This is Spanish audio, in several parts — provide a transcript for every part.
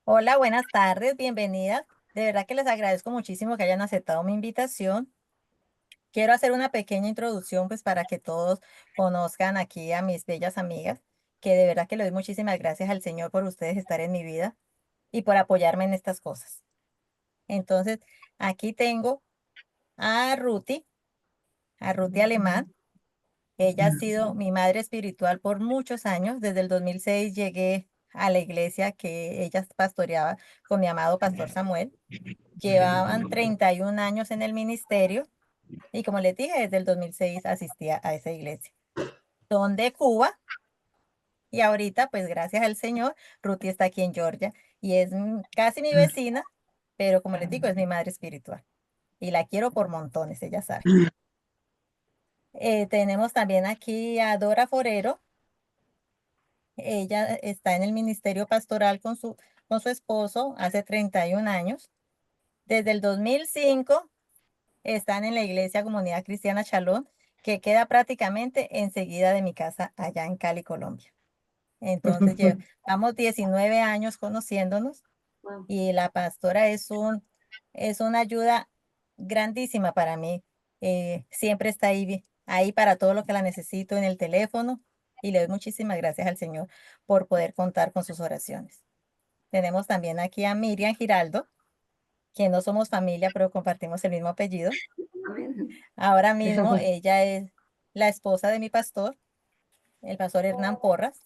Hola, buenas tardes, bienvenidas. De verdad que les agradezco muchísimo que hayan aceptado mi invitación. Quiero hacer una pequeña introducción, pues para que todos conozcan aquí a mis bellas amigas, que de verdad que le doy muchísimas gracias al Señor por ustedes estar en mi vida y por apoyarme en estas cosas. Entonces, aquí tengo a Ruti Alemán. Ella ha sido mi madre espiritual por muchos años. Desde el 2006 llegué a la iglesia que ella pastoreaba con mi amado pastor Samuel. Llevaban 31 años en el ministerio y como les dije, desde el 2006 asistía a esa iglesia. Son de Cuba y ahorita, pues gracias al Señor, Ruti está aquí en Georgia y es casi mi vecina, pero como les digo, es mi madre espiritual y la quiero por montones, ella sabe. Tenemos también aquí a Dora Forero. Ella está en el ministerio pastoral con su esposo hace 31 años. Desde el 2005 están en la iglesia Comunidad Cristiana Shalom, que queda prácticamente enseguida de mi casa allá en Cali, Colombia. Entonces, llevamos 19 años conociéndonos y la pastora es una ayuda grandísima para mí. Siempre está ahí para todo lo que la necesito en el teléfono y le doy muchísimas gracias al Señor por poder contar con sus oraciones. Tenemos también aquí a Miriam Giraldo, que no somos familia, pero compartimos el mismo apellido. Ahora mismo ella es la esposa de mi pastor, el pastor Hernán Porras.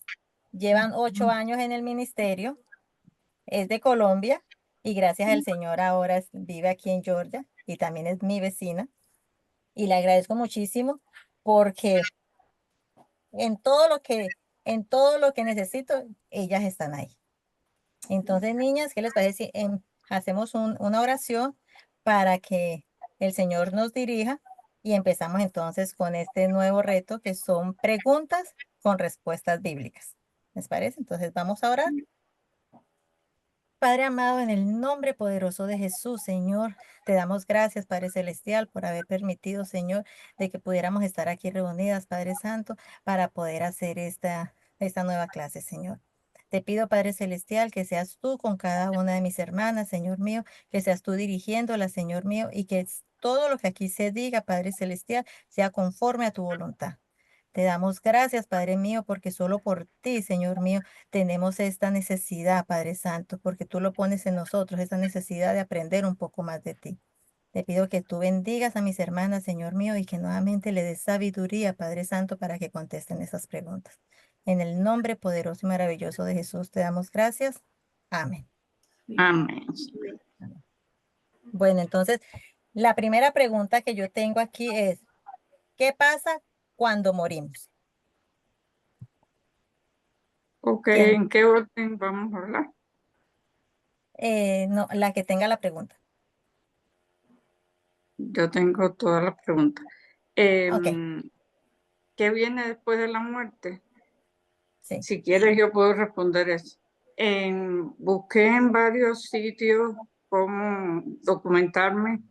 Llevan 8 años en el ministerio, es de Colombia y gracias al Señor ahora vive aquí en Georgia y también es mi vecina. Y le agradezco muchísimo porque en todo lo que, en todo lo que necesito, ellas están ahí. Entonces, niñas, ¿qué les parece si hacemos una oración para que el Señor nos dirija y empezamos entonces con este nuevo reto que son preguntas con respuestas bíblicas? ¿Les parece? Entonces vamos a orar. Padre amado, en el nombre poderoso de Jesús, Señor, te damos gracias, Padre Celestial, por haber permitido, Señor, de que pudiéramos estar aquí reunidas, Padre Santo, para poder hacer esta nueva clase, Señor. Te pido, Padre Celestial, que seas tú con cada una de mis hermanas, Señor mío, que seas tú dirigiéndolas, Señor mío, y que todo lo que aquí se diga, Padre Celestial, sea conforme a tu voluntad. Te damos gracias, Padre mío, porque solo por ti, Señor mío, tenemos esta necesidad, Padre Santo, porque tú lo pones en nosotros, esa necesidad de aprender un poco más de ti. Te pido que tú bendigas a mis hermanas, Señor mío, y que nuevamente le des sabiduría, Padre Santo, para que contesten esas preguntas. En el nombre poderoso y maravilloso de Jesús te damos gracias. Amén. Amén. Amén. Bueno, entonces, la primera pregunta que yo tengo aquí es, ¿qué pasa cuando morimos? Ok, ¿Quién? ¿en qué orden vamos a hablar? No, la que tenga la pregunta. Yo tengo todas las preguntas. Ok, ¿Qué viene después de la muerte? sí. Si quieres, yo puedo responder eso. Busqué en varios sitios cómo documentarme,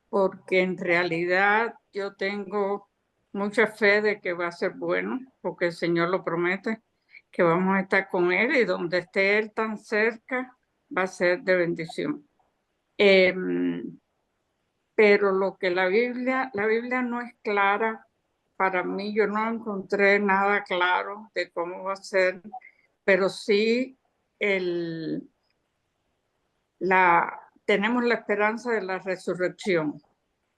porque en realidad yo tengo mucha fe de que va a ser bueno, porque el Señor lo promete, que vamos a estar con Él y donde esté Él tan cerca va a ser de bendición. Em, pero lo que la Biblia no es clara para mí, yo no encontré nada claro de cómo va a ser, pero sí el, tenemos la esperanza de la resurrección.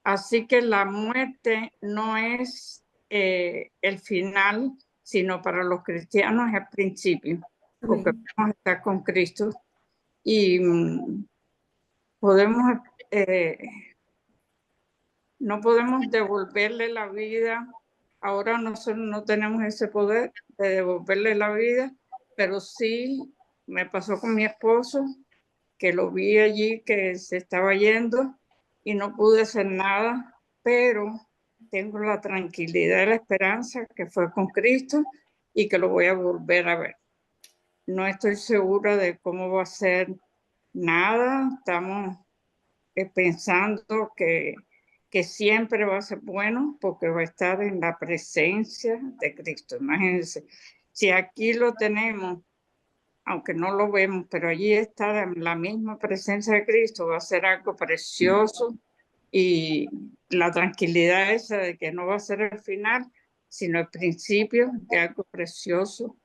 Así que la muerte no es el final, sino para los cristianos es el principio, porque vamos a estar con Cristo y podemos eh, no podemos devolverle la vida. Ahora nosotros no tenemos ese poder de devolverle la vida, pero sí me pasó con mi esposo, que lo vi allí que se estaba yendo y no pude hacer nada, pero tengo la tranquilidad y la esperanza que fue con Cristo y que lo voy a volver a ver. No estoy segura de cómo va a ser nada, estamos pensando que siempre va a ser bueno porque va a estar en la presencia de Cristo. Imagínense, si aquí lo tenemos aunque no lo vemos, pero allí está la misma presencia de Cristo, va a ser algo precioso y la tranquilidad esa de que no va a ser el final, sino el principio de algo precioso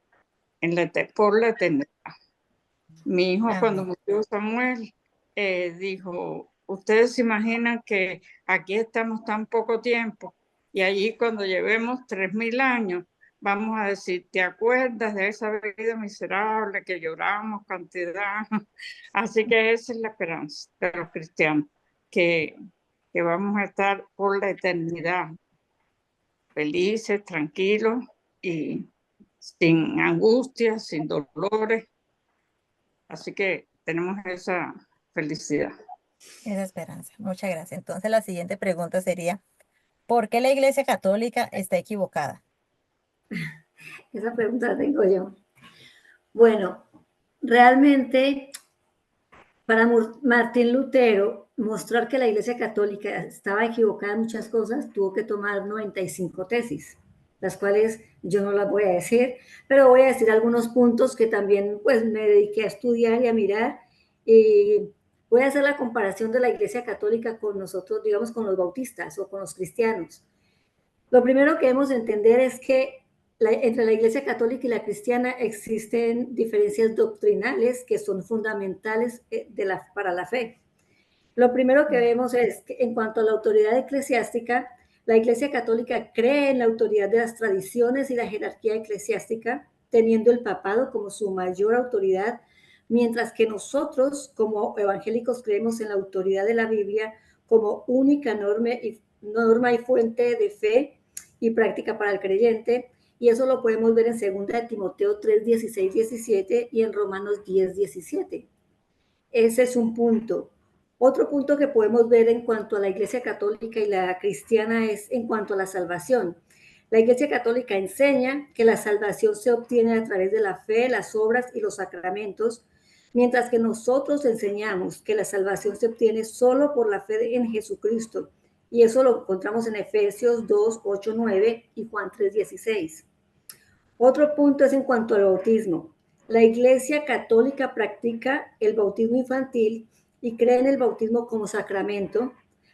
por la eternidad. Mi hijo cuando Amén. murió Samuel dijo, ustedes se imaginan que aquí estamos tan poco tiempo y allí cuando llevemos 3000 años vamos a decir, ¿te acuerdas de esa vida miserable que lloramos cantidad? Así que esa es la esperanza de los cristianos, que, que vamos a estar por la eternidad felices, tranquilos y sin angustias, sin dolores. Así que tenemos esa felicidad. Esa esperanza. Muchas gracias. Entonces la siguiente pregunta sería, ¿por qué la Iglesia Católica está equivocada? Esa pregunta la tengo yo. Bueno, realmente para Martín Lutero mostrar que la Iglesia Católica estaba equivocada en muchas cosas, tuvo que tomar 95 tesis, las cuales yo no las voy a decir, pero voy a decir algunos puntos que también pues me dediqué a estudiar y a mirar, y voy a hacer la comparación de la Iglesia Católica con nosotros, digamos, con los bautistas o con los cristianos. Lo primero que debemos entender es que entre la Iglesia Católica y la cristiana existen diferencias doctrinales que son fundamentales para la fe. Lo primero que vemos es que en cuanto a la autoridad eclesiástica, la Iglesia Católica cree en la autoridad de las tradiciones y la jerarquía eclesiástica, teniendo el papado como su mayor autoridad, mientras que nosotros como evangélicos creemos en la autoridad de la Biblia como única norma y fuente de fe y práctica para el creyente, y eso lo podemos ver en 2 de Timoteo 3, 16, 17 y en Romanos 10, 17. Ese es un punto. Otro punto que podemos ver en cuanto a la Iglesia Católica y la cristiana es en cuanto a la salvación. La Iglesia Católica enseña que la salvación se obtiene a través de la fe, las obras y los sacramentos, mientras que nosotros enseñamos que la salvación se obtiene solo por la fe en Jesucristo. Y eso lo encontramos en Efesios 2, 8, 9 y Juan 3, 16. Otro punto es en cuanto al bautismo. La Iglesia Católica practica el bautismo infantil y cree en el bautismo como sacramento,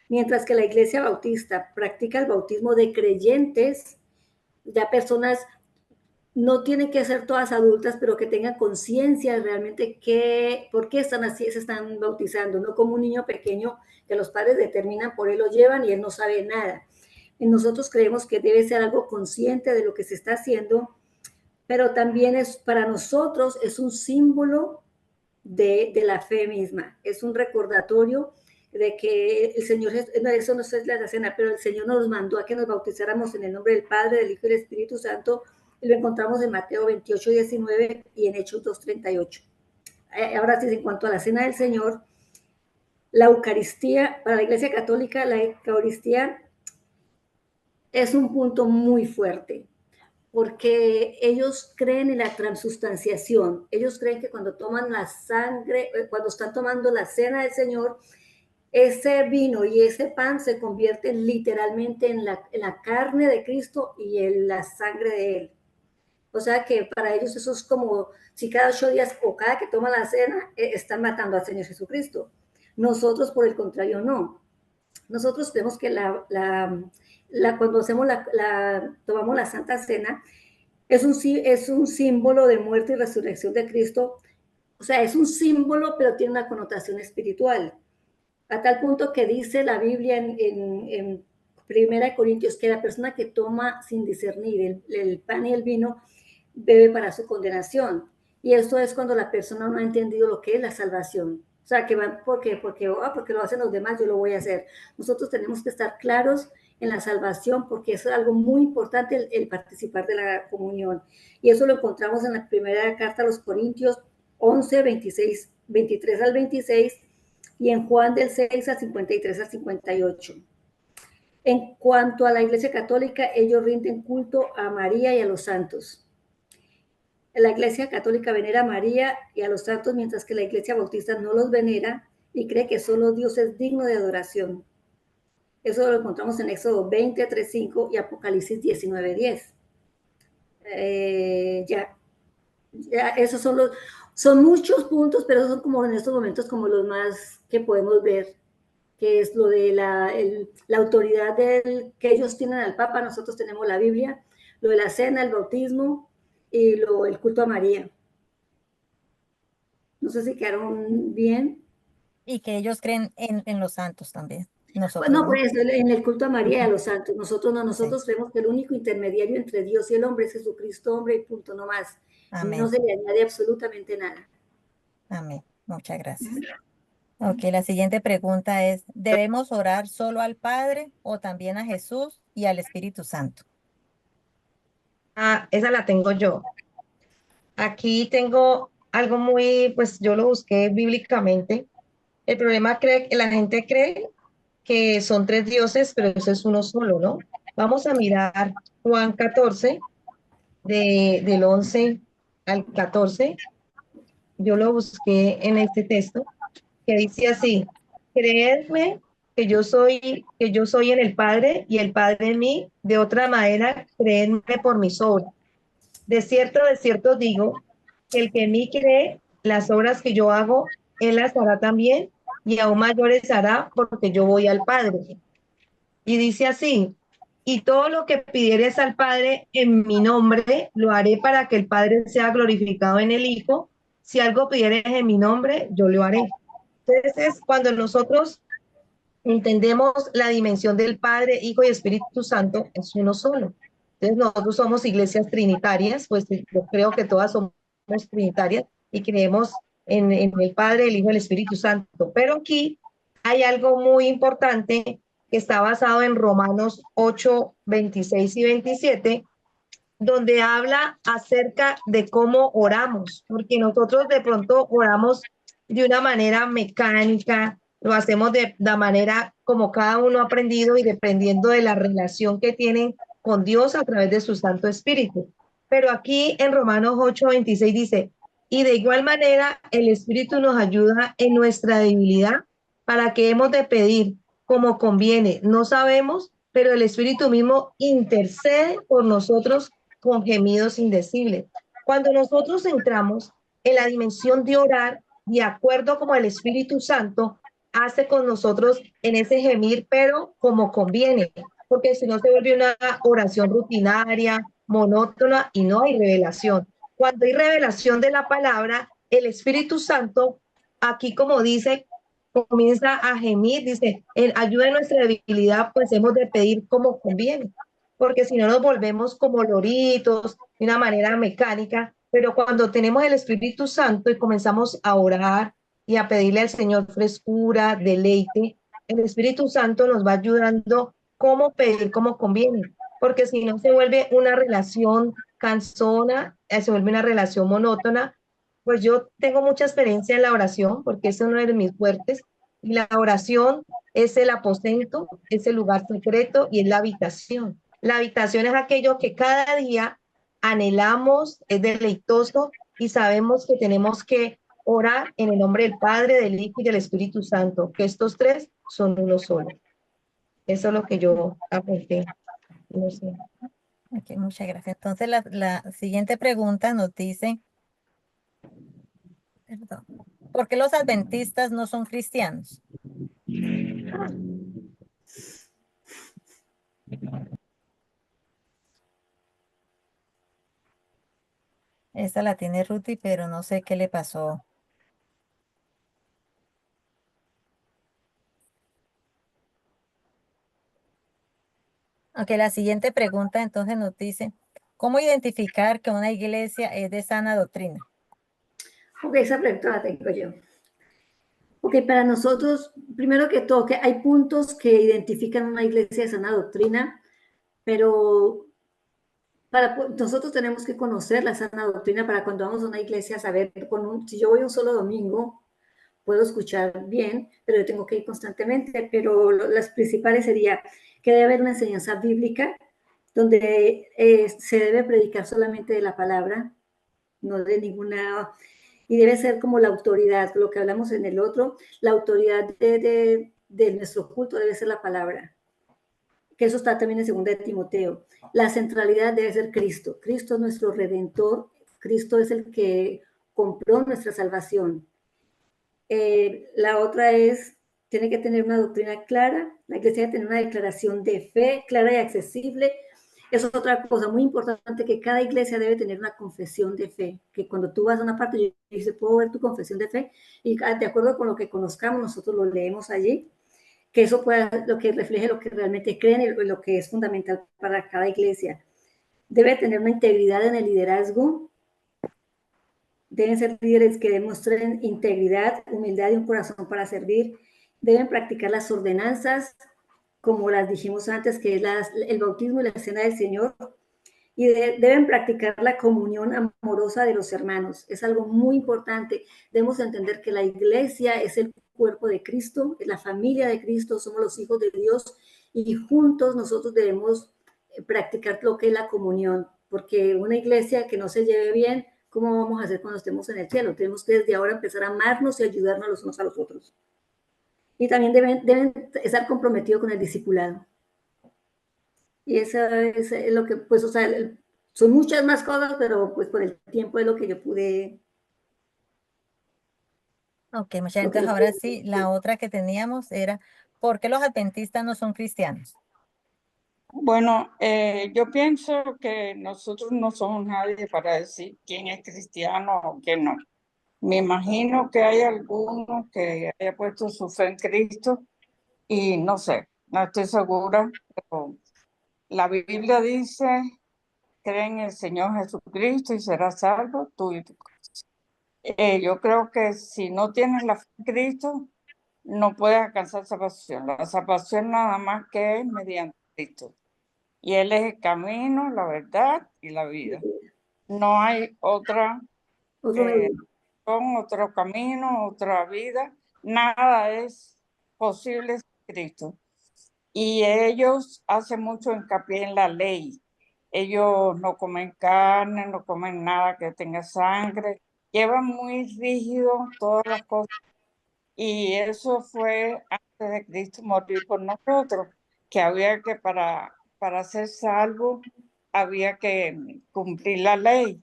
mientras que la Iglesia Bautista practica el bautismo de creyentes, ya personas no tienen que ser todas adultas, pero que tengan conciencia realmente por qué están así, se están bautizando, no como un niño pequeño que los padres determinan, por él lo llevan y él no sabe nada. Y nosotros creemos que debe ser algo consciente de lo que se está haciendo, pero también para nosotros es un símbolo de la fe misma, es un recordatorio de que el Señor, eso no es la cena, pero el Señor nos mandó a que nos bautizáramos en el nombre del Padre, del Hijo y del Espíritu Santo, y lo encontramos en Mateo 28, 19 y en Hechos 2, 38. Ahora sí, en cuanto a la cena del Señor, la Eucaristía, para la Iglesia Católica, la Eucaristía es un punto muy fuerte, porque ellos creen en la transustanciación. Ellos creen que cuando toman la sangre, cuando están tomando la cena del Señor, ese vino y ese pan se convierten literalmente en la carne de Cristo y en la sangre de Él. O sea que para ellos eso es como si cada 8 días o cada que toman la cena están matando al Señor Jesucristo. Nosotros, por el contrario, no. Nosotros creemos que cuando tomamos la Santa Cena, es un símbolo de muerte y resurrección de Cristo. O sea, es un símbolo, pero tiene una connotación espiritual. A tal punto que dice la Biblia en 1 Corintios que la persona que toma sin discernir el pan y el vino bebe para su condenación. Y esto es cuando la persona no ha entendido lo que es la salvación. O sea, que van porque lo hacen los demás, yo lo voy a hacer. Nosotros tenemos que estar claros en la salvación porque es algo muy importante el participar de la comunión. Y eso lo encontramos en la primera carta a los Corintios 11, 26, 23 al 26 y en Juan del 6 al 53 al 58. En cuanto a la Iglesia Católica, ellos rinden culto a María y a los santos. La Iglesia Católica venera a María y a los santos, mientras que la Iglesia Bautista no los venera y cree que solo Dios es digno de adoración. Eso lo encontramos en Éxodo 20, 3, 5 y Apocalipsis 19, 10. Ya, esos son los... Son muchos puntos, pero son como en estos momentos como los más que podemos ver, que es lo de la autoridad que ellos tienen al Papa, nosotros tenemos la Biblia, lo de la cena, el bautismo y el culto a María. No sé si quedaron bien. Y que ellos creen en los santos también, Pues nosotros, no, ¿no? pues en el culto a María y a Ujú. los santos. Nosotros no, Sí, nosotros creemos que el único intermediario entre Dios y el hombre es Jesucristo, hombre, y punto, no más. No amén, se le añade absolutamente nada. amén. Muchas gracias. Ok, la siguiente pregunta es, ¿debemos orar solo al Padre o también a Jesús y al Espíritu Santo? Ah, esa la tengo yo. Aquí tengo algo muy, pues yo lo busqué bíblicamente. El problema cree que la gente cree que son tres dioses, pero eso es uno solo, ¿no? Vamos a mirar Juan 14, del 11 al 14. Yo lo busqué en este texto que dice así: creedme que yo soy en el Padre y el Padre en mí. De otra manera, creedme por mis obras. De cierto digo, que el que en mí cree, las obras que yo hago, él las hará también, y aún mayores hará, porque yo voy al Padre. Y dice así: y todo lo que pidieres al Padre en mi nombre, lo haré para que el Padre sea glorificado en el Hijo. Si algo pidieres en mi nombre, yo lo haré. Entonces, cuando nosotros entendemos la dimensión del Padre, Hijo y Espíritu Santo, es uno solo. Entonces nosotros somos iglesias trinitarias, pues yo creo que todas somos trinitarias y creemos en el Padre, el Hijo y el Espíritu Santo. Pero aquí hay algo muy importante que está basado en Romanos 8, 26 y 27, donde habla acerca de cómo oramos, porque nosotros de pronto oramos de una manera mecánica, lo hacemos de la manera como cada uno ha aprendido y dependiendo de la relación que tienen con Dios a través de su Santo Espíritu. Pero aquí en Romanos 8:26 dice: y de igual manera el Espíritu nos ayuda en nuestra debilidad, para que hemos de pedir como conviene. No sabemos, pero el Espíritu mismo intercede por nosotros con gemidos indecibles. Cuando nosotros entramos en la dimensión de orar, de acuerdo como el Espíritu Santo hace con nosotros en ese gemir, pero como conviene, porque si no se vuelve una oración rutinaria, monótona y no hay revelación. Cuando hay revelación de la palabra, el Espíritu Santo, aquí como dice, comienza a gemir, dice, en ayuda de nuestra debilidad, pues hemos de pedir como conviene, porque si no nos volvemos como loritos, de una manera mecánica, pero cuando tenemos el Espíritu Santo y comenzamos a orar y a pedirle al Señor frescura, deleite, el Espíritu Santo nos va ayudando cómo pedir como conviene, porque si no se vuelve una relación cansona, se vuelve una relación monótona. Pues yo tengo mucha experiencia en la oración, porque es uno de mis fuertes, y la oración es el aposento, es el lugar secreto y es la habitación. La habitación es aquello que cada día anhelamos, es deleitoso y sabemos que tenemos que orar en el nombre del Padre, del Hijo y del Espíritu Santo, que estos tres son uno solo. Eso es lo que yo apunté. No sé. Ok, muchas gracias. Entonces, la siguiente pregunta nos dice, perdón, ¿por qué los adventistas no son cristianos? Esta la tiene Ruti, pero no sé qué le pasó. Ok, la siguiente pregunta entonces nos dice, ¿cómo identificar que una iglesia es de sana doctrina? Ok, esa pregunta la tengo yo. Ok, para nosotros, primero que todo, que hay puntos que identifican una iglesia de sana doctrina, pero nosotros tenemos que conocer la sana doctrina para cuando vamos a una iglesia saber, si yo voy un solo domingo, puedo escuchar bien, pero yo tengo que ir constantemente, pero las principales sería que debe haber una enseñanza bíblica donde se debe predicar solamente de la palabra, no de ninguna, y debe ser como la autoridad, lo que hablamos en el otro, la autoridad de nuestro culto debe ser la palabra, que eso está también en 2 de Timoteo. La centralidad debe ser Cristo. Cristo es nuestro redentor. Cristo es el que compró nuestra salvación. La otra tiene que tener una doctrina clara, la iglesia debe tener una declaración de fe clara y accesible. Es otra cosa muy importante, que cada iglesia debe tener una confesión de fe, que cuando tú vas a una parte y dices, puedo ver tu confesión de fe, y de acuerdo con lo que conozcamos, nosotros lo leemos allí, que eso pueda, lo que refleje lo que realmente creen y lo que es fundamental para cada iglesia. Debe tener una integridad en el liderazgo. Deben ser líderes que demuestren integridad, humildad y un corazón para servir. Deben practicar las ordenanzas, como las dijimos antes, que es el bautismo y la cena del Señor. Y deben practicar la comunión amorosa de los hermanos. Es algo muy importante. Debemos entender que la iglesia es el cuerpo de Cristo, es la familia de Cristo, somos los hijos de Dios, y juntos nosotros debemos practicar lo que es la comunión, porque una iglesia que no se lleve bien, ¿cómo vamos a hacer cuando estemos en el cielo? Tenemos que desde ahora empezar a amarnos y ayudarnos los unos a los otros. Y también deben estar comprometidos con el discipulado. Y eso es lo que, pues, o sea, son muchas más cosas, pero pues por el tiempo es lo que yo pude. Ok, muchas entonces ahora sí, la otra que teníamos era, ¿por qué los adventistas no son cristianos? Bueno, yo pienso que nosotros no somos nadie para decir quién es cristiano o quién no. Me imagino que hay alguno que haya puesto su fe en Cristo y no sé, no estoy segura, pero la Biblia dice, cree en el Señor Jesucristo y serás salvo tú y tu casa. Yo creo que si no tienes la fe en Cristo, no puedes alcanzar salvación. La salvación nada más que es mediante Cristo. Y Él es el camino, la verdad y la vida. No hay otra, otro camino, otra vida. Nada es posible sin Cristo. Y ellos hacen mucho hincapié en la ley. Ellos no comen carne, no comen nada que tenga sangre. Llevan muy rígido todas las cosas. Y eso fue antes de Cristo morir por nosotros, que había que para ser salvo había que cumplir la ley.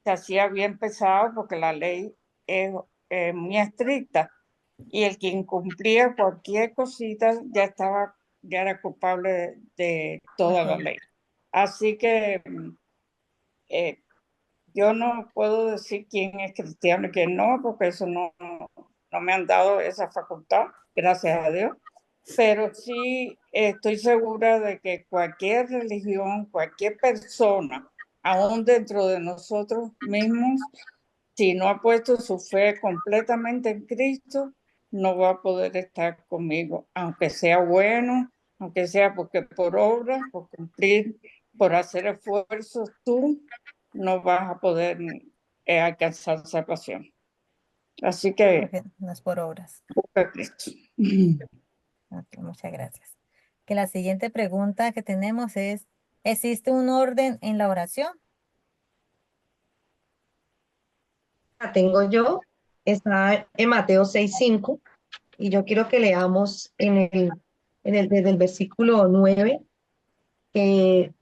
Se hacía bien pesado porque la ley es muy estricta y el que incumplía cualquier cosita ya era culpable de toda la ley. Así que yo no puedo decir quién es cristiano y quién no, porque eso no me han dado esa facultad, gracias a Dios. Pero sí estoy segura de que cualquier religión, cualquier persona, aún dentro de nosotros mismos, si no ha puesto su fe completamente en Cristo, no va a poder estar conmigo, aunque sea bueno, aunque sea porque por obra, por cumplir, por hacer esfuerzos, tú no vas a poder alcanzar salvación. Así que Porque no es por obras. busca a Cristo. Ok, muchas gracias. Que la siguiente pregunta que tenemos es, ¿existe un orden en la oración? La tengo yo, está en Mateo 6:5, y yo quiero que leamos desde el versículo 9, que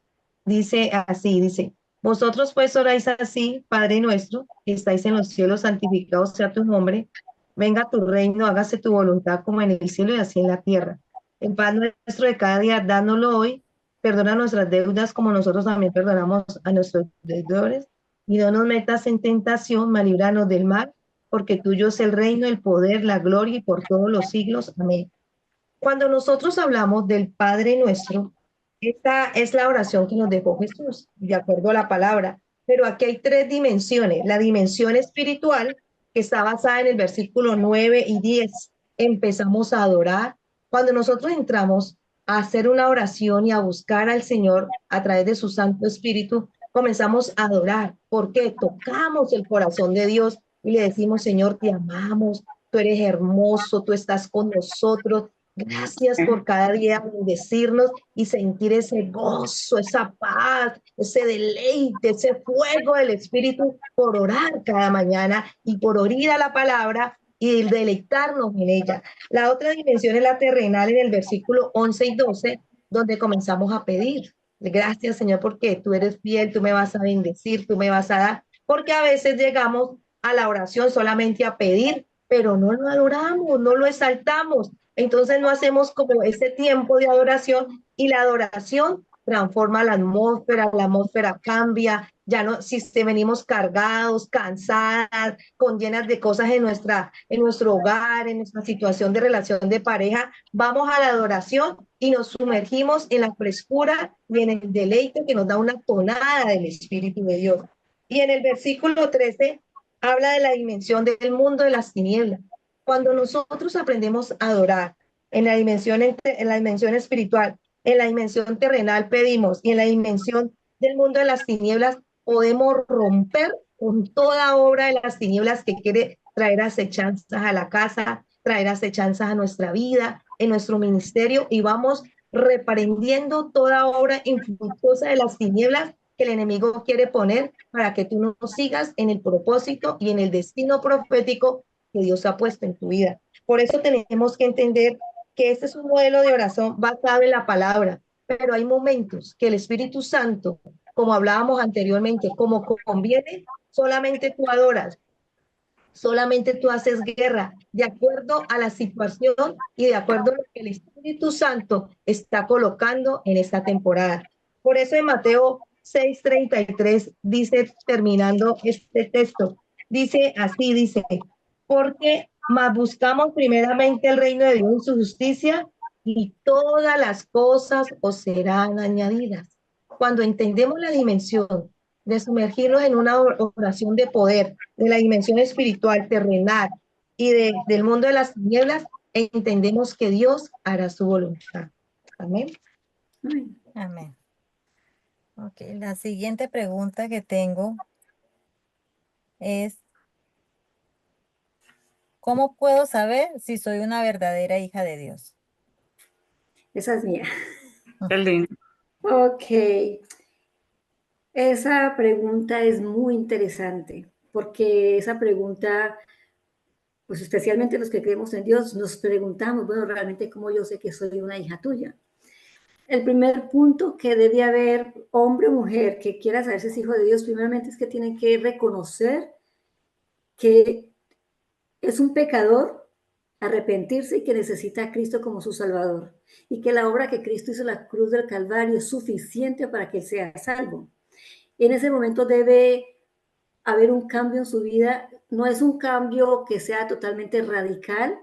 dice así, dice, vosotros pues oráis así, Padre nuestro, que estáis en los cielos, santificado sea tu nombre, venga tu reino, hágase tu voluntad como en el cielo y así en la tierra. El pan nuestro de cada día, dánoslo hoy, perdona nuestras deudas como nosotros también perdonamos a nuestros deudores, y no nos metas en tentación, mas líbranos del mal, porque tuyo es el reino, el poder, la gloria y por todos los siglos. Amén. Cuando nosotros hablamos del Padre Nuestro, esta es la oración que nos dejó Jesús, de acuerdo a la palabra. Pero aquí hay tres dimensiones. La dimensión espiritual, que está basada en el versículo 9 y 10. Empezamos a adorar. Cuando nosotros entramos a hacer una oración y a buscar al Señor a través de su Santo Espíritu, comenzamos a adorar, porque tocamos el corazón de Dios y le decimos, Señor, te amamos, tú eres hermoso, tú estás con nosotros. Gracias por cada día bendecirnos y sentir ese gozo, esa paz, ese deleite, ese fuego del Espíritu por orar cada mañana y por oír a la palabra y deleitarnos en ella. La otra dimensión es la terrenal en el versículo 11 y 12, donde comenzamos a pedir. Gracias, Señor, porque tú eres fiel, tú me vas a bendecir, tú me vas a dar, porque a veces llegamos a la oración, solamente a pedir, pero no lo adoramos, no lo exaltamos. Entonces no hacemos como ese tiempo de adoración, y la adoración transforma la atmósfera cambia, ya no, si venimos cargados, cansadas, con llenas de cosas en nuestro hogar, en nuestra situación de relación de pareja, vamos a la adoración y nos sumergimos en la frescura y en el deleite que nos da una tonada del Espíritu de Dios. Y en el versículo 13 habla de la dimensión del mundo de las tinieblas. Cuando nosotros aprendemos a adorar en la dimensión espiritual, en la dimensión terrenal pedimos, y en la dimensión del mundo de las tinieblas podemos romper con toda obra de las tinieblas que quiere traer acechanzas a la casa, traer acechanzas a nuestra vida, en nuestro ministerio, y vamos reprendiendo toda obra infructuosa de las tinieblas que el enemigo quiere poner para que tú no sigas en el propósito y en el destino profético que Dios ha puesto en tu vida. Por eso tenemos que entender que este es un modelo de oración basado en la palabra, pero hay momentos que el Espíritu Santo, como hablábamos anteriormente, como conviene, solamente tú adoras, solamente tú haces guerra de acuerdo a la situación y de acuerdo a lo que el Espíritu Santo está colocando en esta temporada. Por eso en Mateo 6:33 dice, terminando este texto, dice así, dice, porque más buscamos primeramente el reino de Dios y su justicia, y todas las cosas os serán añadidas. Cuando entendemos la dimensión de sumergirnos en una oración de poder, de la dimensión espiritual, terrenal y del mundo de las tinieblas, entendemos que Dios hará su voluntad. Amén. Amén. Ok, la siguiente pregunta que tengo es, ¿cómo puedo saber si soy una verdadera hija de Dios? Esa es mía. Qué lindo. Ok. Esa pregunta es muy interesante, porque esa pregunta, pues especialmente los que creemos en Dios, nos preguntamos, bueno, realmente, ¿cómo yo sé que soy una hija tuya? El primer punto que debe haber hombre o mujer que quiera saber si es hijo de Dios, primeramente es que tiene que reconocer que es un pecador, arrepentirse y que necesita a Cristo como su Salvador. Y que la obra que Cristo hizo en la cruz del Calvario es suficiente para que él sea salvo. Y en ese momento debe haber un cambio en su vida. No es un cambio que sea totalmente radical,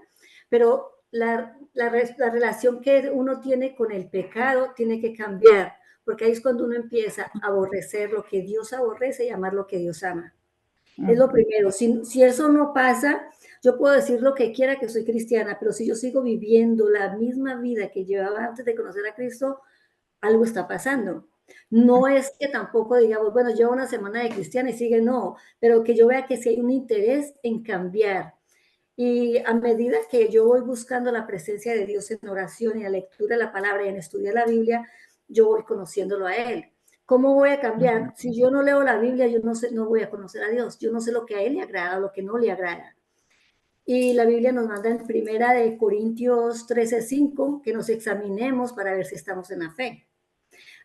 pero la relación que uno tiene con el pecado tiene que cambiar, porque ahí es cuando uno empieza a aborrecer lo que Dios aborrece y amar lo que Dios ama. Es lo primero. Si eso no pasa, yo puedo decir lo que quiera que soy cristiana, pero si yo sigo viviendo la misma vida que llevaba antes de conocer a Cristo, algo está pasando. No es que tampoco digamos, bueno, llevo una semana de cristiana y sigue, no, pero que yo vea que sí hay un interés en cambiar. Y a medida que yo voy buscando la presencia de Dios en oración y en la lectura de la palabra y en estudiar la Biblia, yo voy conociéndolo a Él. ¿Cómo voy a cambiar? Si yo no leo la Biblia, yo no sé, no voy a conocer a Dios. Yo no sé lo que a Él le agrada, lo que no le agrada. Y la Biblia nos manda en primera de Corintios 13:5 que nos examinemos para ver si estamos en la fe.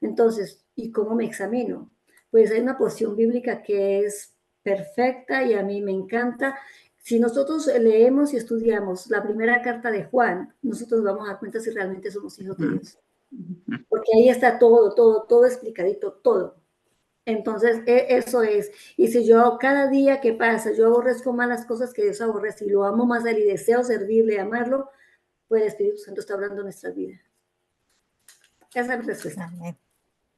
Entonces, ¿y cómo me examino? Pues hay una porción bíblica que es perfecta y a mí me encanta. Si nosotros leemos y estudiamos la primera carta de Juan, nosotros vamos a dar cuenta si realmente somos hijos de Dios. Porque ahí está todo explicadito, todo. Entonces, eso es. Y si yo cada día que pasa, yo aborrezco más las cosas que Dios aborrece y lo amo más a él y deseo servirle y amarlo, pues el Espíritu Santo está hablando en nuestra vida. Esa es mi respuesta. Amén.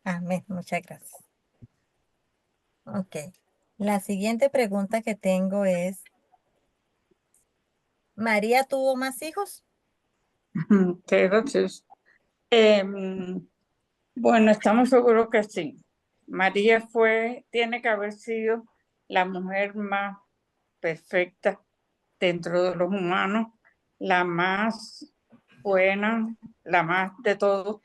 Amén. Muchas gracias. Ok. La siguiente pregunta que tengo es, ¿María tuvo más hijos? Qué gracioso. Bueno, estamos seguros que sí. María tiene que haber sido la mujer más perfecta dentro de los humanos, la más buena, la más de todo,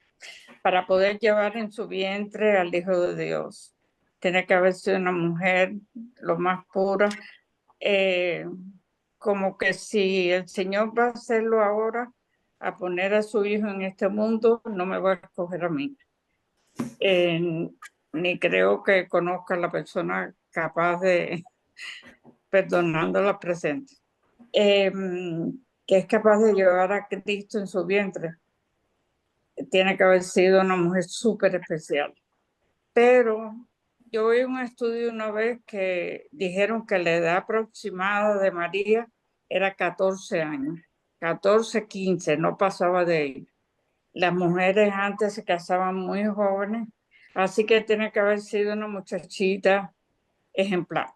para poder llevar en su vientre al Hijo de Dios. Tiene que haber sido una mujer lo más pura, como que si el Señor va a hacerlo ahora, a poner a su hijo en este mundo, no me va a escoger a mí. Ni creo que conozca a la persona capaz de perdonando la presente, que es capaz de llevar a Cristo en su vientre. Tiene que haber sido una mujer súper especial. Pero yo vi un estudio una vez que dijeron que la edad aproximada de María era 14 años, 14, 15, no pasaba de ahí. Las mujeres antes se casaban muy jóvenes, así que tiene que haber sido una muchachita ejemplar.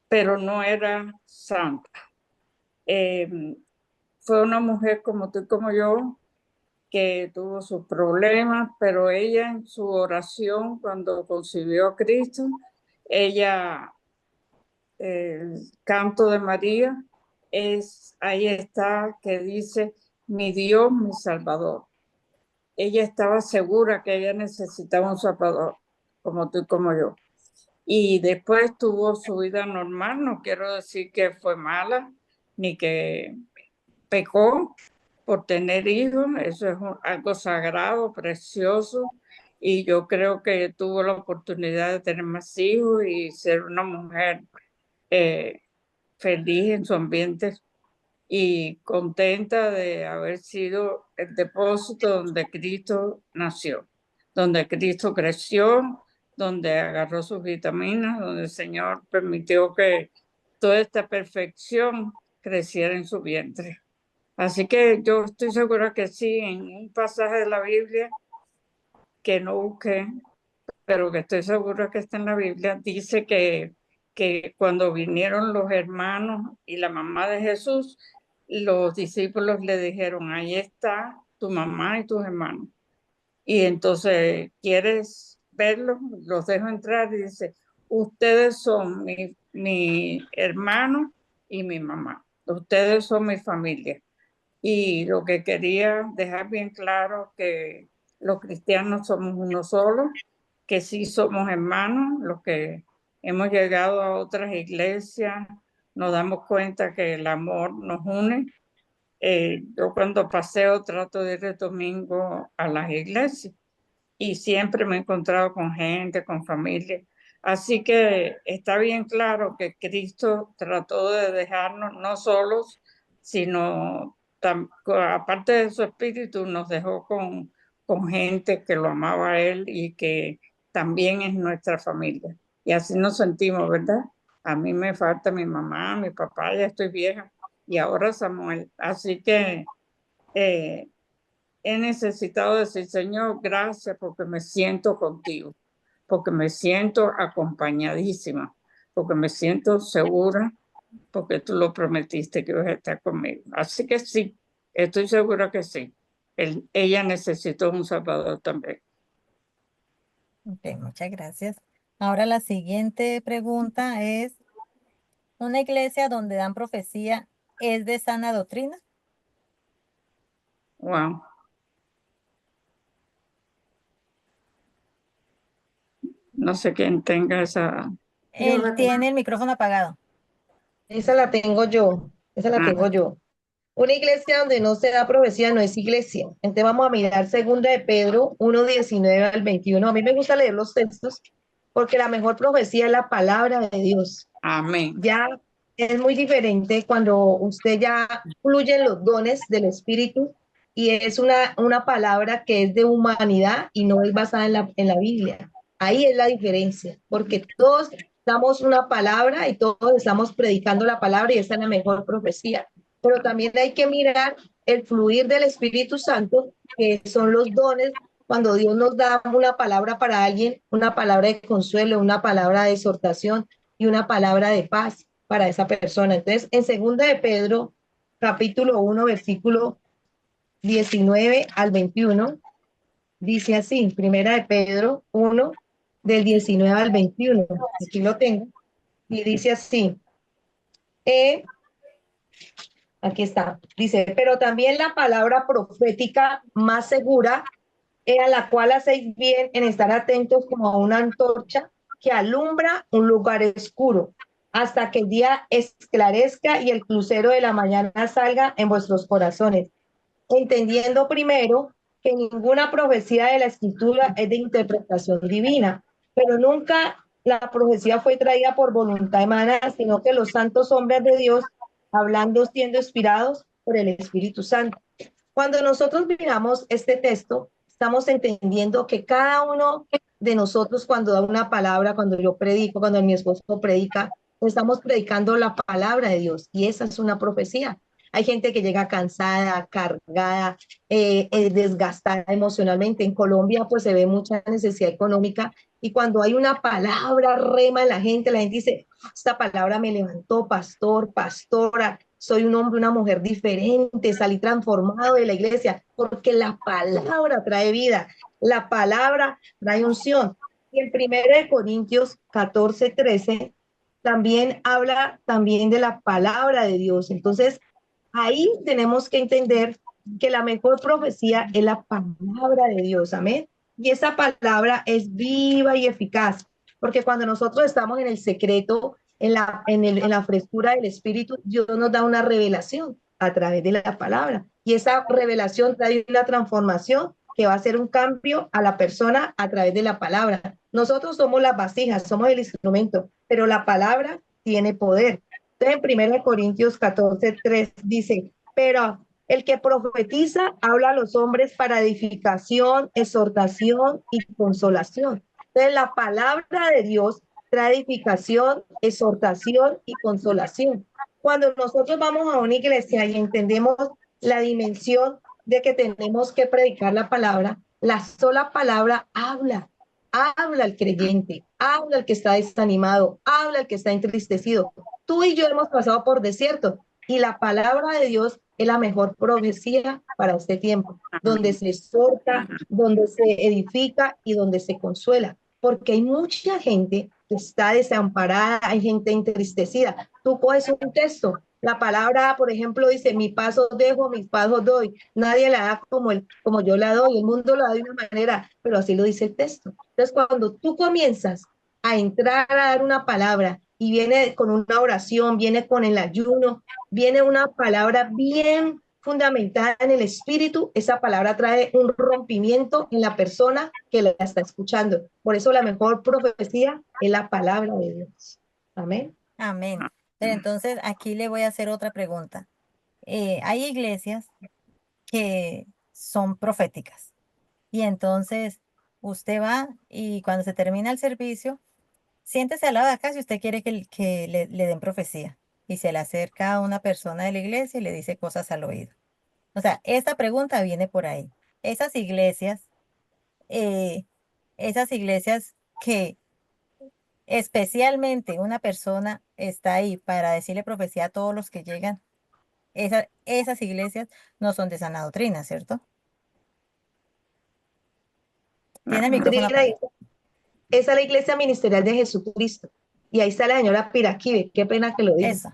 Pero no era santa. Fue una mujer como tú y como yo, que tuvo sus problemas, pero ella en su oración, cuando concibió a Cristo, ella, el canto de María, ahí está, que dice, mi Dios, mi Salvador. Ella estaba segura que ella necesitaba un Salvador, como tú y como yo. Y después tuvo su vida normal, no quiero decir que fue mala, ni que pecó por tener hijos, eso es algo sagrado, precioso, y yo creo que tuvo la oportunidad de tener más hijos y ser una mujer feliz en su ambiente y contenta de haber sido el depósito donde Cristo nació, donde Cristo creció, donde agarró sus vitaminas, donde el Señor permitió que toda esta perfección creciera en su vientre. Así que yo estoy segura que sí, en un pasaje de la Biblia que no busqué, pero que estoy segura que está en la Biblia, dice que cuando vinieron los hermanos y la mamá de Jesús, los discípulos le dijeron, ahí está tu mamá y tus hermanos. Y entonces, ¿quieres verlos? Los dejo entrar y dice, ustedes son mi hermano y mi mamá. Ustedes son mi familia. Y lo que quería dejar bien claro que los cristianos somos uno solo, que sí somos hermanos, los que hemos llegado a otras iglesias, nos damos cuenta que el amor nos une. Yo cuando paseo trato de ir el domingo a las iglesias y siempre me he encontrado con gente, con familia. Así que está bien claro que Cristo trató de dejarnos no solos, sino aparte de su espíritu, nos dejó con gente que lo amaba a él y que también es nuestra familia. Y así nos sentimos, ¿verdad? A mí me falta mi mamá, mi papá, ya estoy vieja, y ahora Samuel. Así que he necesitado decir, Señor, gracias porque me siento contigo, porque me siento acompañadísima, porque me siento segura, porque tú lo prometiste que ibas a estar conmigo. Así que sí, estoy segura que sí. Ella necesitó un Salvador también. Ok, muchas gracias. Ahora la siguiente pregunta es, ¿una iglesia donde dan profecía es de sana doctrina? Wow. No sé quién tenga esa. Yo Él la tengo. tiene el micrófono apagado. Esa la tengo yo, esa la Ah, tengo yo. Una iglesia donde no se da profecía no es iglesia. Entonces vamos a mirar segunda de Pedro 1:19 al 21. A mí me gusta leer los textos porque la mejor profecía es la palabra de Dios. amén. Ya es muy diferente cuando usted ya fluye en los dones del Espíritu y es una palabra que es de humanidad y no es basada en la Biblia. Ahí es la diferencia, porque todos damos una palabra y todos estamos predicando la palabra y esa es la mejor profecía. Pero también hay que mirar el fluir del Espíritu Santo, que son los dones cuando Dios nos da una palabra para alguien, una palabra de consuelo, una palabra de exhortación y una palabra de paz para esa persona. Entonces, en segunda de Pedro, capítulo 1, versículo 19 al 21, dice así, primera de Pedro 1, del 19 al 21, aquí lo tengo, y dice así, aquí está, dice, pero también la palabra profética más segura, a la cual hacéis bien en estar atentos como a una antorcha que alumbra un lugar oscuro, hasta que el día esclarezca y el lucero de la mañana salga en vuestros corazones, entendiendo primero que ninguna profecía de la escritura es de interpretación divina, pero nunca la profecía fue traída por voluntad humana, sino que los santos hombres de Dios, hablando, siendo inspirados por el Espíritu Santo. Cuando nosotros miramos este texto, estamos entendiendo que cada uno de nosotros cuando da una palabra, cuando yo predico, cuando mi esposo predica, estamos predicando la palabra de Dios y esa es una profecía. Hay gente que llega cansada, cargada, desgastada emocionalmente. En Colombia pues se ve mucha necesidad económica y cuando hay una palabra rema en la gente dice, esta palabra me levantó, pastor, pastora, soy un hombre, una mujer diferente, salí transformado de la iglesia, porque la palabra trae vida, la palabra trae unción. Y en 1 Corintios 14:13 también habla también de la palabra de Dios. Entonces, ahí tenemos que entender que la mejor profecía es la palabra de Dios, amén. Y esa palabra es viva y eficaz, porque cuando nosotros estamos en el secreto, en la frescura del Espíritu, Dios nos da una revelación a través de la palabra. Y esa revelación trae una transformación que va a hacer un cambio a la persona a través de la palabra. Nosotros somos las vasijas, somos el instrumento, pero la palabra tiene poder. Entonces, en 1 Corintios 14:3 dice, pero el que profetiza habla a los hombres para edificación, exhortación y consolación. Entonces, la palabra de Dios trae edificación, exhortación y consolación. Cuando nosotros vamos a una iglesia y entendemos la dimensión de que tenemos que predicar la palabra, la sola palabra habla al creyente, habla al que está desanimado, habla al que está entristecido. Tú y yo hemos pasado por desierto y la palabra de Dios es la mejor profecía para este tiempo, donde se exhorta, donde se edifica y donde se consuela, porque hay mucha gente que está desamparada, hay gente entristecida. Tú coges un texto, la palabra, por ejemplo, dice, mi paso dejo, mis pasos doy. Nadie la da como yo la doy, el mundo la da de una manera, pero así lo dice el texto. Entonces, cuando tú comienzas a entrar a dar una palabra y viene con una oración, viene con el ayuno, viene una palabra bien fundamentada en el espíritu, esa palabra trae un rompimiento en la persona que la está escuchando. Por eso la mejor profecía es la palabra de Dios. Amén. Amén. Pero entonces aquí le voy a hacer otra pregunta. Hay iglesias que son proféticas y entonces usted va y cuando se termina el servicio, siéntese al lado de acá si usted quiere que le den profecía y se le acerca a una persona de la iglesia y le dice cosas al oído. O sea, esta pregunta viene por ahí. Esas iglesias, eh, esas iglesias que especialmente una persona está ahí para decirle profecía a todos los que llegan, esas iglesias no son de sana doctrina, ¿cierto? Tiene el micrófono apagado. Esa es la iglesia ministerial de Jesucristo. Y ahí está la señora Piraquive, qué pena que lo diga. Eso,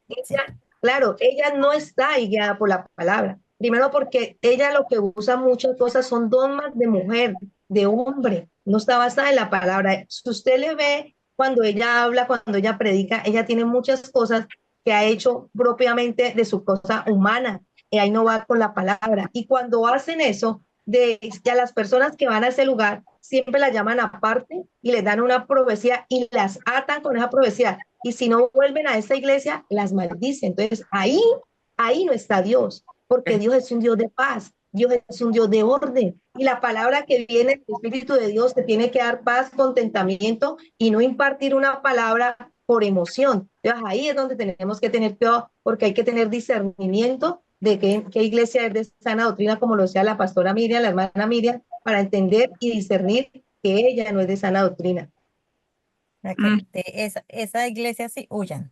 sí. Ella, claro, ella no está ahí guiada por la palabra. Primero porque ella lo que usa muchas cosas son dogmas de mujer, de hombre, no está basada en la palabra. Si usted le ve cuando ella habla, cuando ella predica, ella tiene muchas cosas que ha hecho propiamente de su cosa humana, y ahí no va con la palabra. Y cuando hacen eso, ya las personas que van a ese lugar siempre la llaman aparte y les dan una profecía y las atan con esa profecía. Y si no vuelven a esa iglesia, las maldicen. Entonces ahí no está Dios, porque Dios es un Dios de paz, Dios es un Dios de orden. Y la palabra que viene del Espíritu de Dios te tiene que dar paz, contentamiento y no impartir una palabra por emoción. Entonces ahí es donde tenemos que tener cuidado, porque hay que tener discernimiento de qué iglesia es de sana doctrina, como lo sea la pastora Miriam, la hermana Miriam, para entender y discernir que ella no es de sana doctrina. De esa iglesia sí, huyan.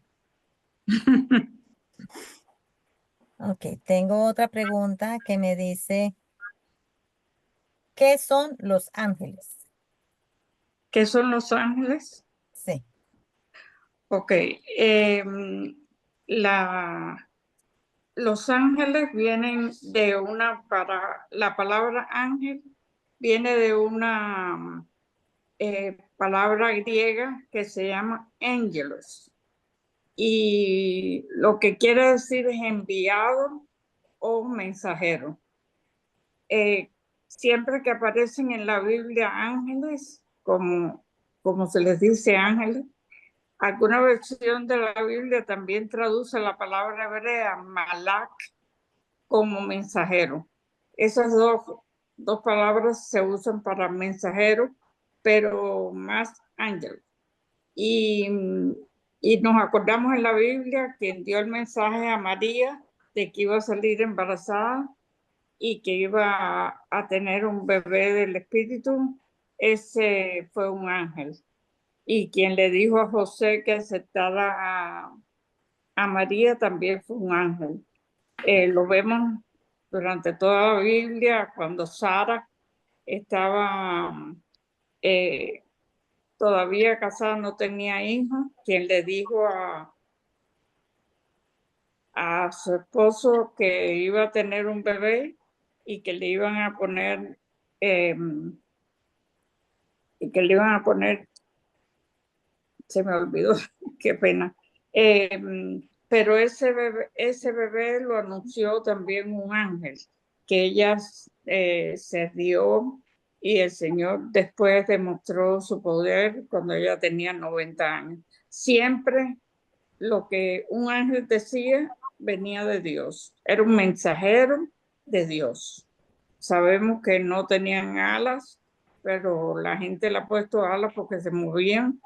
Ok, tengo otra pregunta que me dice, ¿qué son los ángeles? ¿Qué son los ángeles? Sí, Ok, los ángeles vienen de la palabra ángel viene de una palabra griega que se llama ángelos y lo que quiere decir es enviado o mensajero. Siempre que aparecen en la Biblia ángeles como como se les dice, ángeles. Alguna versión de la Biblia también traduce la palabra hebrea malak como mensajero. Esas dos palabras se usan para mensajero, pero más ángel. Y nos acordamos en la Biblia quien dio el mensaje a María de que iba a salir embarazada y que iba a tener un bebé del Espíritu. Ese fue un ángel. Y quien le dijo a José que aceptara a María también fue un ángel. Lo vemos durante toda la Biblia, cuando Sara estaba todavía casada, no tenía hijos, quien le dijo a su esposo que iba a tener un bebé y que le iban a poner se me olvidó, qué pena. Pero ese bebé lo anunció también un ángel, que ella se dio y el Señor después demostró su poder cuando ella tenía 90 años. Siempre lo que un ángel decía venía de Dios, era un mensajero de Dios. Sabemos que no tenían alas, pero la gente le ha puesto alas porque se movían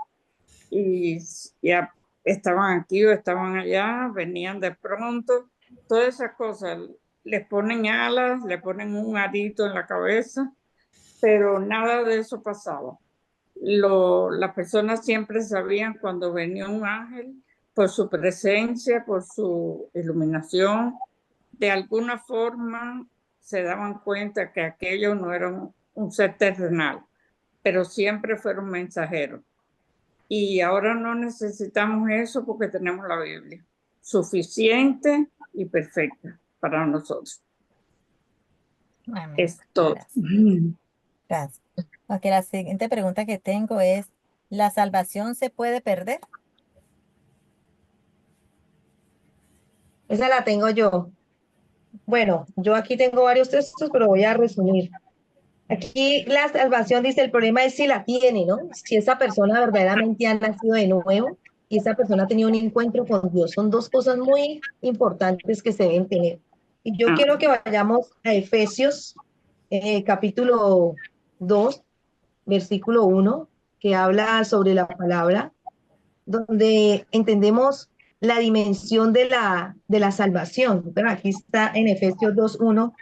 y ya estaban aquí o estaban allá, venían de pronto, todas esas cosas. Les ponen alas, le ponen un arito en la cabeza, pero nada de eso pasaba. Las personas siempre sabían cuando venía un ángel por su presencia, por su iluminación. De alguna forma se daban cuenta que aquello no era un ser terrenal, pero siempre fueron mensajeros. Y ahora no necesitamos eso porque tenemos la Biblia, suficiente y perfecta para nosotros. Amén. Es todo. Gracias. Gracias. Ok, la siguiente pregunta que tengo es, ¿la salvación se puede perder? Esa la tengo yo. Bueno, yo aquí tengo varios textos, pero voy a resumir. Aquí la salvación dice, el problema es si la tiene, ¿no? Si esa persona verdaderamente ha nacido de nuevo y esa persona ha tenido un encuentro con Dios. Son dos cosas muy importantes que se deben tener. Y yo quiero que vayamos a Efesios, capítulo 2, versículo 1, que habla sobre la palabra, donde entendemos la dimensión de la salvación. Pero aquí está en Efesios 2:1,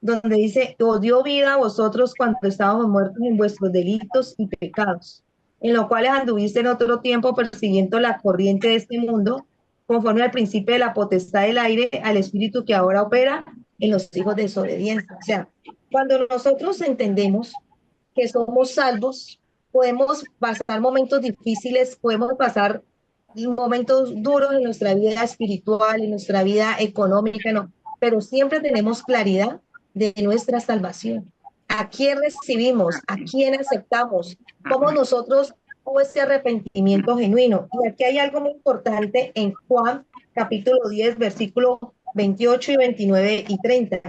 donde dice, os dio vida a vosotros cuando estábamos muertos en vuestros delitos y pecados, en los cuales anduviste en otro tiempo persiguiendo la corriente de este mundo, conforme al principio de la potestad del aire, al espíritu que ahora opera en los hijos de desobediencia. O sea, cuando nosotros entendemos que somos salvos, podemos pasar momentos difíciles, podemos pasar momentos duros en nuestra vida espiritual, en nuestra vida económica, no, pero siempre tenemos claridad de nuestra salvación. ¿A quién recibimos? ¿A quién aceptamos? ¿Cómo nosotros hubo ese arrepentimiento genuino? Y aquí hay algo muy importante en Juan capítulo 10, versículo 28 y 29 y 30.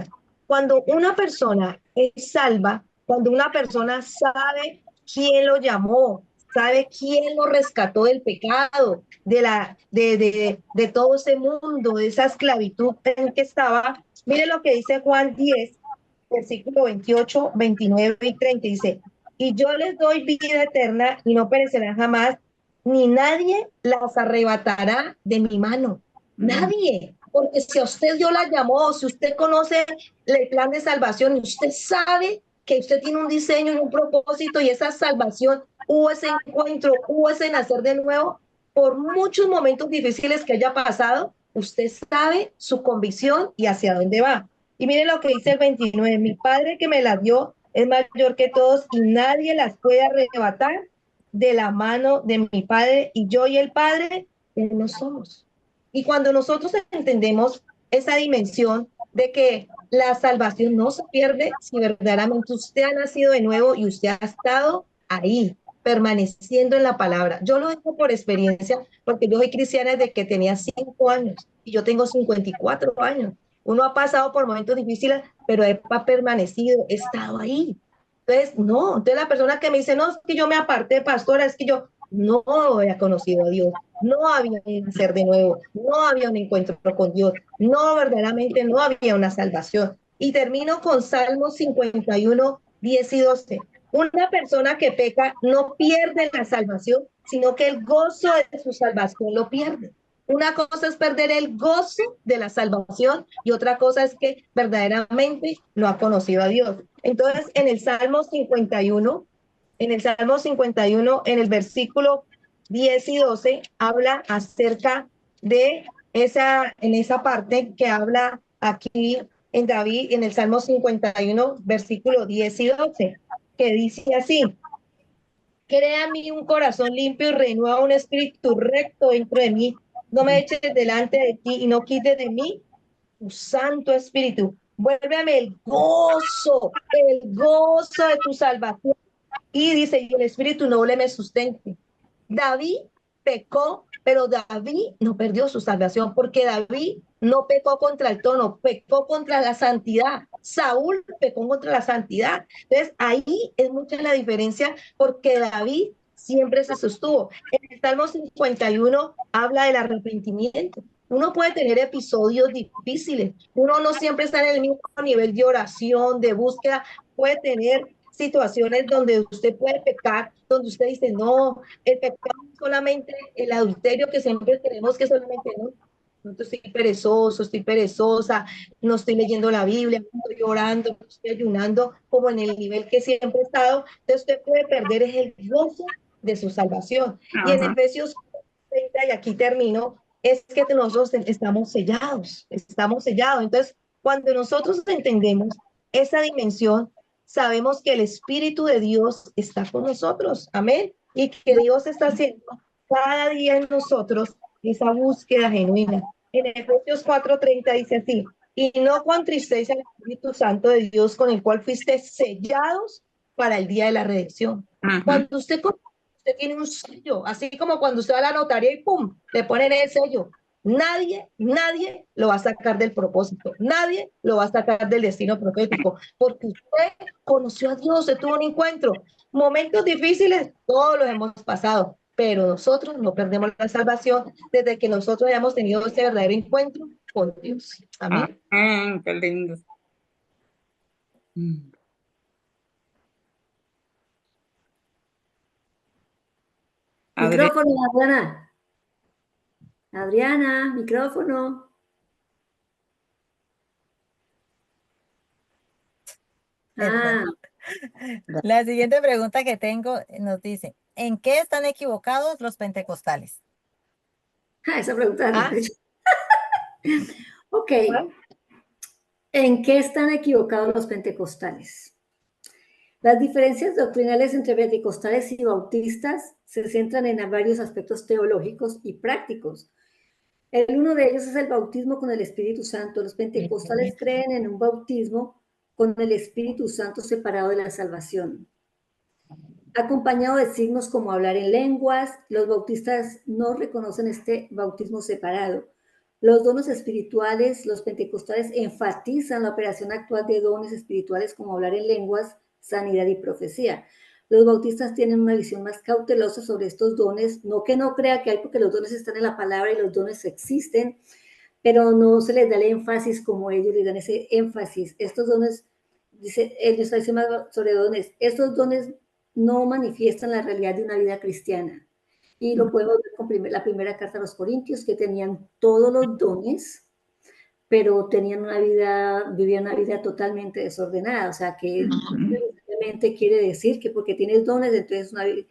Cuando una persona es salva, cuando una persona sabe quién lo llamó, sabe quién lo rescató del pecado, de todo ese mundo, de esa esclavitud en que estaba. Mire lo que dice Juan 10, versículo 28, 29 y 30. Dice, y yo les doy vida eterna y no perecerán jamás, ni nadie las arrebatará de mi mano. Nadie. Porque si a usted Dios la llamó, si usted conoce el plan de salvación y usted sabe que usted tiene un diseño y un propósito y esa salvación, hubo ese encuentro, hubo ese nacer de nuevo, por muchos momentos difíciles que haya pasado, usted sabe su convicción y hacia dónde va. Y mire lo que dice el 29, mi Padre que me las dio es mayor que todos y nadie las puede arrebatar de la mano de mi Padre, y yo y el Padre no somos. Y cuando nosotros entendemos esa dimensión de que la salvación no se pierde si verdaderamente usted ha nacido de nuevo y usted ha estado ahí, permaneciendo en la palabra. Yo lo digo por experiencia, porque yo soy cristiana desde que tenía 5 años y yo tengo 54 años. Uno ha pasado por momentos difíciles, pero ha permanecido, he estado ahí. Entonces, no, entonces la persona que me dice, no, es que yo me aparté, pastora, es que yo no había conocido a Dios, no había nacer de nuevo, no había un encuentro con Dios, no, verdaderamente no había una salvación. Y termino con Salmos 51, 10 y 12. Una persona que peca no pierde la salvación, sino que el gozo de su salvación lo pierde. Una cosa es perder el gozo de la salvación y otra cosa es que verdaderamente no ha conocido a Dios. Entonces, en el Salmo 51, en el versículo 10 y 12, habla acerca de en esa parte que habla aquí en David, en el Salmo 51, versículo 10 y 12, que dice así: crea en mí un corazón limpio y renueva un espíritu recto dentro de mí. No me eches delante de ti y no quites de mí tu Santo Espíritu. Vuélveme el gozo de tu salvación. Y dice, y el Espíritu noble me sustente. David pecó, pero David no perdió su salvación, porque David no pecó contra el trono, pecó contra la santidad. Saúl pecó contra la santidad. Entonces, ahí es mucha la diferencia, porque David siempre se sostuvo. En el Salmo 51 habla del arrepentimiento. Uno puede tener episodios difíciles, uno no siempre está en el mismo nivel de oración, de búsqueda, puede tener situaciones donde usted puede pecar, donde usted dice, no, el pecado es solamente el adulterio que siempre creemos que solamente no. No estoy perezoso, estoy perezosa, no estoy leyendo la Biblia, no estoy orando, no estoy ayunando como en el nivel que siempre he estado. Entonces usted puede perder el gozo de su salvación. Y en Efesios 30, y aquí termino, es que nosotros estamos sellados, estamos sellados. Entonces, cuando nosotros entendemos esa dimensión, sabemos que el Espíritu de Dios está con nosotros, amén, y que Dios está haciendo cada día en nosotros esa búsqueda genuina. En Efesios 4:30 dice así: y no contristéis al Espíritu Santo de Dios, con el cual fuiste sellados para el día de la redención. Cuando usted tiene un sello, así como cuando usted va a la notaría y ¡pum!, le ponen el sello. Nadie lo va a sacar del propósito, nadie lo va a sacar del destino profético, porque usted conoció a Dios, se tuvo un encuentro. Momentos difíciles, todos los hemos pasado, pero nosotros no perdemos la salvación desde que nosotros hayamos tenido ese verdadero encuentro con Dios. Amén. Amén, qué lindo. Micrófono, Adriana. Adriana, micrófono. Ah, La siguiente pregunta que tengo nos dice, ¿en qué están equivocados los pentecostales? esa pregunta. Ah. Ok. ¿En qué están equivocados los pentecostales? Las diferencias doctrinales entre pentecostales y bautistas se centran en varios aspectos teológicos y prácticos. Uno de ellos es el bautismo con el Espíritu Santo. Los pentecostales creen en un bautismo con el Espíritu Santo separado de la salvación, acompañado de signos como hablar en lenguas. Los bautistas no reconocen este bautismo separado. Los dones espirituales, los pentecostales enfatizan la operación actual de dones espirituales como hablar en lenguas, sanidad y profecía. Los bautistas tienen una visión más cautelosa sobre estos dones, no que no crea que hay, porque los dones están en la palabra y los dones existen, pero no se les da el énfasis como ellos les dan ese énfasis. Estos dones, dice, él nos dice más sobre dones, estos dones no manifiestan la realidad de una vida cristiana. Y lo podemos ver con la primera carta a los Corintios, que tenían todos los dones, pero vivían una vida totalmente desordenada. O sea, que simplemente quiere decir que porque tienes dones, entonces una vida.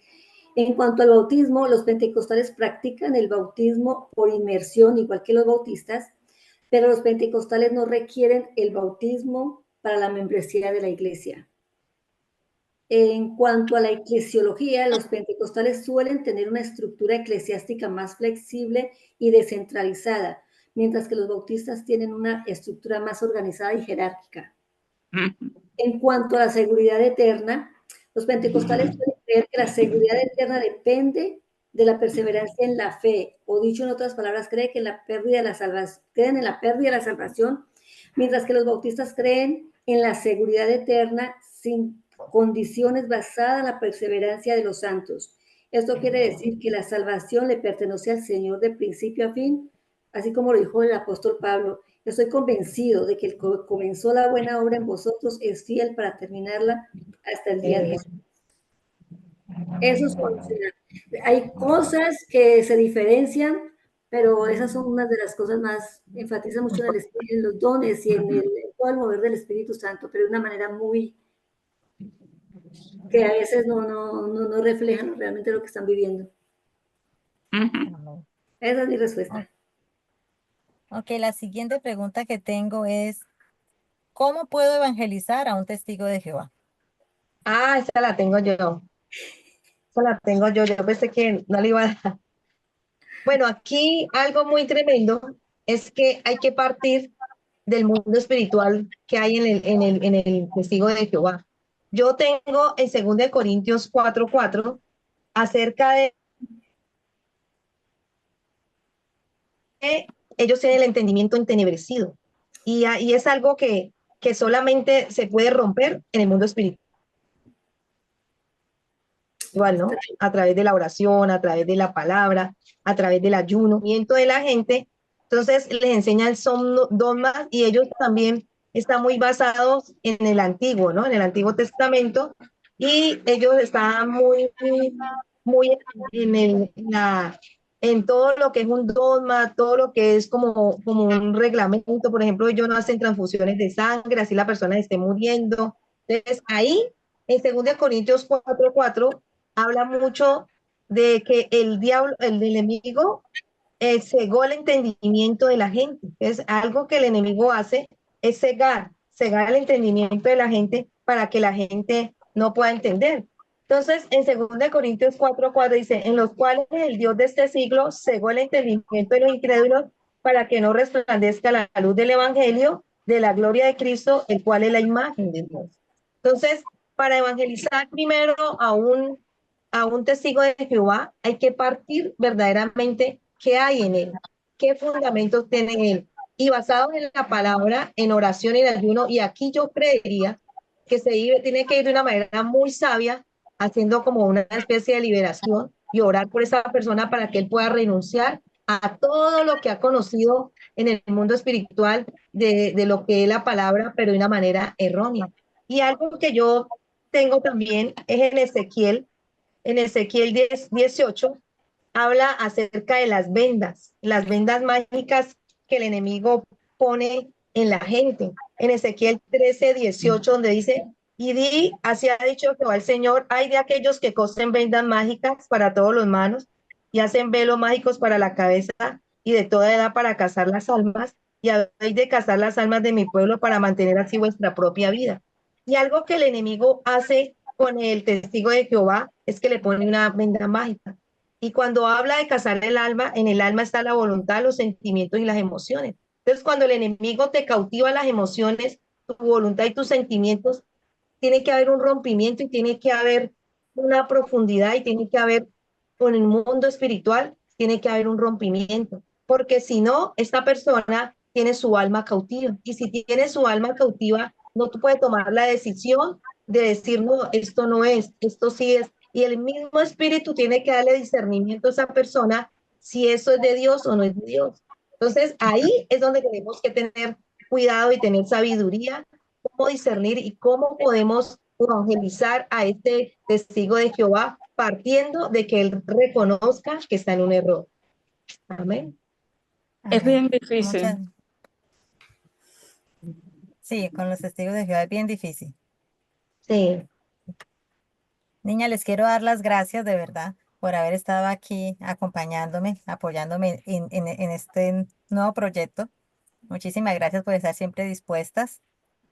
En cuanto al bautismo, los pentecostales practican el bautismo por inmersión, igual que los bautistas, pero los pentecostales no requieren el bautismo para la membresía de la iglesia. En cuanto a la eclesiología, los pentecostales suelen tener una estructura eclesiástica más flexible y descentralizada, mientras que los bautistas tienen una estructura más organizada y jerárquica. En cuanto a la seguridad eterna, los pentecostales pueden creer que la seguridad eterna depende de la perseverancia en la fe, o dicho en otras palabras, creen en la pérdida de la salvación, mientras que los bautistas creen en la seguridad eterna sin condiciones basadas en la perseverancia de los santos. Esto quiere decir que la salvación le pertenece al Señor de principio a fin, así como lo dijo el apóstol Pablo. Estoy convencido de que el que comenzó la buena obra en vosotros es fiel para terminarla hasta el día de Jesús. Eso son, hay cosas que se diferencian, pero esas son unas de las cosas más, enfatiza mucho en los dones y en todo el mover del Espíritu Santo, pero de una manera muy, que a veces no reflejan realmente lo que están viviendo. Ujú. Esa es mi respuesta. Ok, la siguiente pregunta que tengo es, ¿cómo puedo evangelizar a un testigo de Jehová? Ah, esa la tengo yo. Esa la tengo yo. Yo pensé que no le iba a dar. Bueno, aquí algo muy tremendo es que hay que partir del mundo espiritual que hay en el testigo de Jehová. Yo tengo en 2 Corintios 4:4 acerca de que ellos tienen el entendimiento entenebrecido. Y es algo que solamente se puede romper en el mundo espiritual, ¿no? A través de la oración, a través de la palabra, a través del ayuno, de la gente. Entonces les enseñan son dogmas y ellos también están muy basados en el antiguo, ¿no? En el Antiguo Testamento y ellos están muy en todo lo que es un dogma, todo lo que es como un reglamento. Por ejemplo, ellos no hacen transfusiones de sangre, así la persona esté muriendo. Entonces ahí en 2 Corintios 4:4 habla mucho de que el diablo, el enemigo, cegó el entendimiento de la gente. Es algo que el enemigo hace, es cegar el entendimiento de la gente para que la gente no pueda entender. Entonces, en 2 Corintios 4:4 dice, en los cuales el Dios de este siglo cegó el entendimiento de los incrédulos para que no resplandezca la luz del evangelio de la gloria de Cristo, el cual es la imagen de Dios. Entonces, para evangelizar primero a un testigo de Jehová, hay que partir verdaderamente qué hay en él, qué fundamentos tiene él. Y basado en la palabra, en oración y en ayuno, y aquí yo creería que tiene que ir de una manera muy sabia, haciendo como una especie de liberación y orar por esa persona para que él pueda renunciar a todo lo que ha conocido en el mundo espiritual de lo que es la palabra, pero de una manera errónea. Y algo que yo tengo también es en Ezequiel 10:18, habla acerca de las vendas mágicas que el enemigo pone en la gente. En Ezequiel 13:18, donde dice, así ha dicho Jehová el Señor, hay de aquellos que cosen vendas mágicas para todos los manos y hacen velos mágicos para la cabeza y de toda edad para cazar las almas, y habéis de cazar las almas de mi pueblo para mantener así vuestra propia vida. Y algo que el enemigo hace con el testigo de Jehová es que le pone una venda mágica. Y cuando habla de cazar el alma, en el alma está la voluntad, los sentimientos y las emociones. Entonces, cuando el enemigo te cautiva las emociones, tu voluntad y tus sentimientos, tiene que haber un rompimiento y tiene que haber una profundidad y tiene que haber, con el mundo espiritual, tiene que haber un rompimiento. Porque si no, esta persona tiene su alma cautiva. Y si tiene su alma cautiva, no puede tomar la decisión de decir, no, esto no es, esto sí es. Y el mismo espíritu tiene que darle discernimiento a esa persona si eso es de Dios o no es de Dios. Entonces, ahí es donde tenemos que tener cuidado y tener sabiduría, cómo discernir y cómo podemos evangelizar a este testigo de Jehová partiendo de que él reconozca que está en un error. Amén. Es Amén. bien difícil. Sí, con los testigos de Jehová es bien difícil. Sí. Niña, les quiero dar las gracias de verdad por haber estado aquí acompañándome, apoyándome en este nuevo proyecto. Muchísimas gracias por estar siempre dispuestas.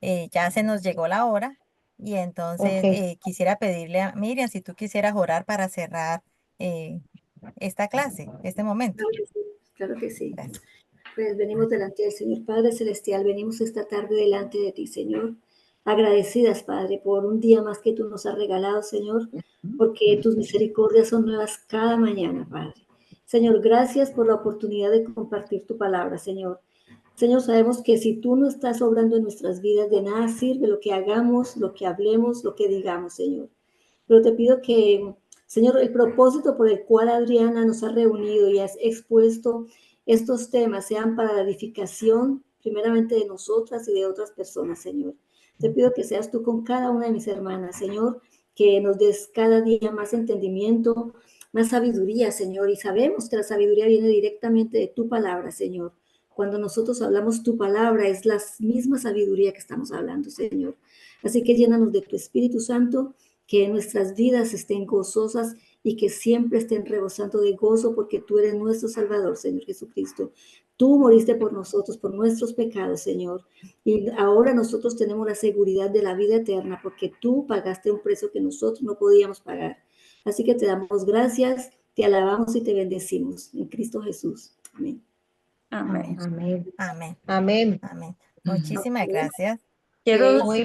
Ya se nos llegó la hora y entonces Ok. quisiera pedirle a Miriam si tú quisieras orar para cerrar esta clase, este momento. Claro que sí, claro que sí. Gracias. Pues venimos delante del Señor Padre Celestial, venimos esta tarde delante de ti, Señor, agradecidas, Padre, por un día más que tú nos has regalado, Señor, porque tus misericordias son nuevas cada mañana, Padre. Señor, gracias por la oportunidad de compartir tu palabra, Señor. Señor, sabemos que si tú no estás obrando en nuestras vidas, de nada sirve lo que hagamos, lo que hablemos, lo que digamos, Señor. Pero te pido que, Señor, el propósito por el cual Adriana nos ha reunido y has expuesto estos temas sean para la edificación, primeramente de nosotras y de otras personas, Señor. Te pido que seas tú con cada una de mis hermanas, Señor, que nos des cada día más entendimiento, más sabiduría, Señor. Y sabemos que la sabiduría viene directamente de tu palabra, Señor. Cuando nosotros hablamos tu palabra, es la misma sabiduría que estamos hablando, Señor. Así que llénanos de tu Espíritu Santo, que nuestras vidas estén gozosas y que siempre estén rebosando de gozo, porque tú eres nuestro Salvador, Señor Jesucristo. Tú moriste por nosotros, por nuestros pecados, Señor. Y ahora nosotros tenemos la seguridad de la vida eterna, porque tú pagaste un precio que nosotros no podíamos pagar. Así que te damos gracias, te alabamos y te bendecimos. En Cristo Jesús. Amén. Amén. Amén. Amén. Amén. Amén. Muchísimas gracias. Quiero Muy